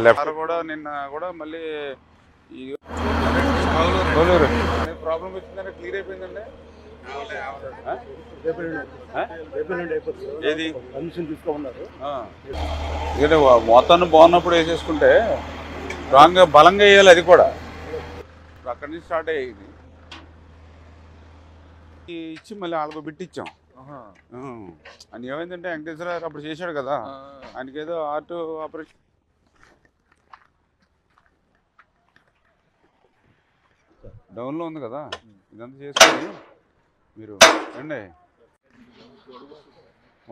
Left కూడా నిన్న కూడా మళ్ళీ ఈ ప్రాబ్లం వచ్చిందంటే క్లియర్ అయిపోయిందండి. ఏది ఎందుకంటే మొత్తాన్ని బాగున్నప్పుడు వేసేసుకుంటే స్ట్రాంగ్గా బలంగా వేయాలి. అది కూడా అక్కడి నుంచి స్టార్ట్ అయ్యేది ఇచ్చి మళ్ళీ వాళ్ళకు బిట్టిచ్చాం. అని ఏమైందంటే వెంకటేశ్వర అప్పుడు చేశాడు కదా, ఆయనకి ఏదో హార్ట్ ఆపరేషన్ డౌన్లో ఉంది కదా, ఇదంతా చేసుకొని మీరు అండి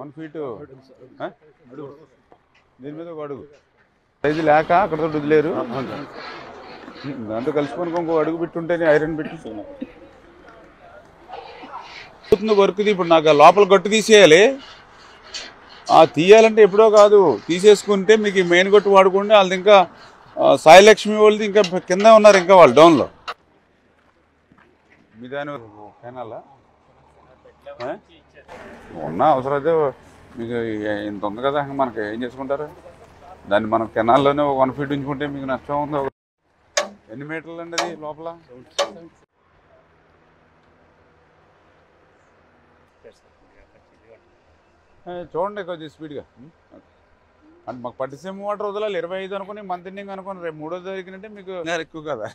1 feet దీని మీద ఒక అడుగు సైజు లేక అక్కడతో వదిలేరు. దాంతో కలిసిపోయి ఇంకో అడుగు పెట్టుంటేనే ఐరన్ పెట్టి వర్క్ది. ఇప్పుడు నాకు లోపల గట్టు తీసేయాలి. తీయాలంటే ఎప్పుడో కాదు, తీసేసుకుంటే మీకు మెయిన్ గట్టు వాడుకుంటే వాళ్ళది ఇంకా సాయిలక్ష్మి వాళ్ళది ఇంకా కింద ఉన్నారు, ఇంకా వాళ్ళు డౌన్లో. మీ దాని కెనాలా ఉన్న అవసరం అయితే మీకు ఇంత ఉంది కదా, మనకి ఏం చేసుకుంటారు దాన్ని. మనం కెనాల్లోనే 1 feet ఉంచుకుంటే మీకు నష్టం ఉంది. ఎన్ని మీటర్లు అండి అది లోపల? చూడండి కొంచెం స్పీడ్గా. అంటే మాకు పట్టిసీమ వాటర్ వదలాలి 25 అనుకుని మంత్ ఎండింగ్ అనుకుని రేపు 3వ తారీఖునంటే మీకు ఎక్కువ కదా.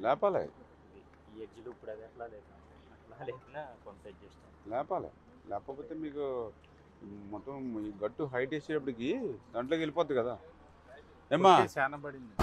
లేపాలి లేపాలి, లేకపోతే మీకు మొత్తం ఈ గట్టు హైట్ వేసేటప్పటికి దాంట్లోకి వెళ్ళిపోద్ది కదా. ఏమ్మా చాలా పడింది.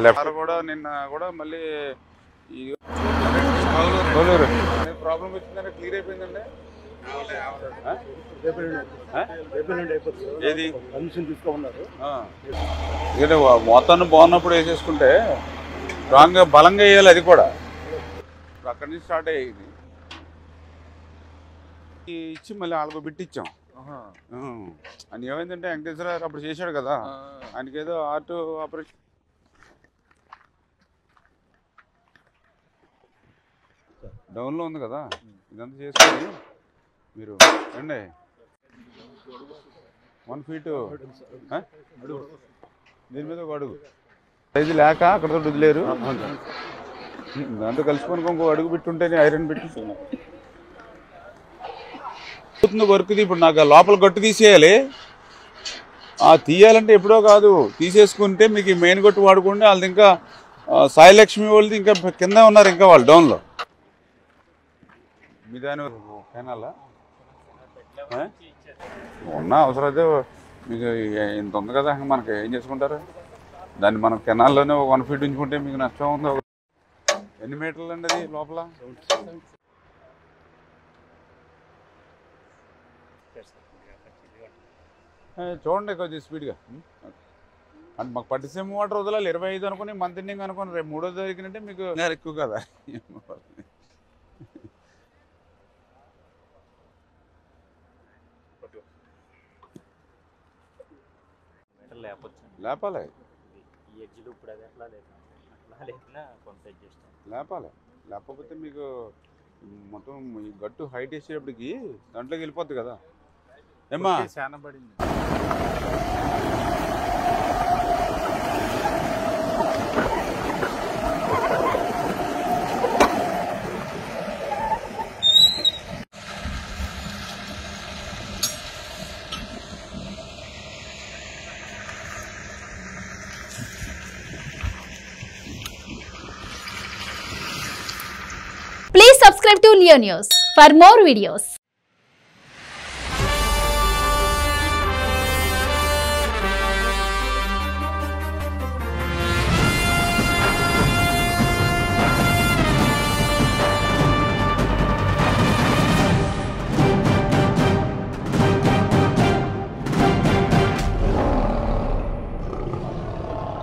లెఫ్ట్ కూడా నిన్న కూడా మళ్ళీ ఈ ప్రాబ్లం వచ్చిందంటే క్లియర్ అయిపోయిందండి. ఏది ఎందుకంటే మొత్తాన్ని బాగున్నప్పుడు వేసేసుకుంటే స్ట్రాంగ్గా బలంగా వేయాలి. అది కూడా అక్కడి నుంచి స్టార్ట్ అయ్యేది ఇచ్చి మళ్ళీ వాళ్ళకు బిట్టిచ్చాం. అని ఏమైందంటే వెంకటేశ్వర అప్పుడు చేశాడు కదా, ఆయనకి ఏదో హార్ట్ ఆపరేషన్ డౌన్లో ఉంది కదా, ఇదంతా చేసుకొని మీరు అండి 1 feet దీని మీద ఒక అడుగు సైజు లేక అక్కడతో వదిలేరు. దాంతో కలిసిపోయి ఇంకో అడుగు పెట్టుంటేనే ఐరన్ పెట్టి వర్క్ది. ఇప్పుడు నాకు లోపల గట్టు తీసేయాలి. తీయాలంటే ఎప్పుడో కాదు, తీసేసుకుంటే మీకు మెయిన్ గట్టు వాడుకుంటే వాళ్ళది ఇంకా సాయిలక్ష్మి వాళ్ళది ఇంకా కింద ఉన్నారు, ఇంకా వాళ్ళు డౌన్లో. మీ దాని కెనాలా ఉన్న అవసరం అయితే మీకు ఇంత ఉంది కదా, మనకి ఏం చేసుకుంటారు దాన్ని. మనం కెనాల్లోనే 1 feet ఉంచుకుంటే మీకు నష్టం ఉంది. ఎన్ని మీటర్లు అండి అది లోపల? చూడండి కొంచెం స్పీడ్గా. అంటే మాకు పట్టిసీమ వాటర్ వదలాలి 25 అనుకుని మంత్ ఎండింగ్ అనుకుని రేపు 3వ తారీఖునంటే మీకు ఎక్కువ కదా. లేపాలి లేపాలి, లేకపోతే మీకు మొత్తం ఈ గట్టు హైట్ వేసేటప్పటికి దాంట్లోకి వెళ్ళిపోద్ది కదా. ఏమ్మా చాలా పడింది. Please subscribe to Leo News for more videos.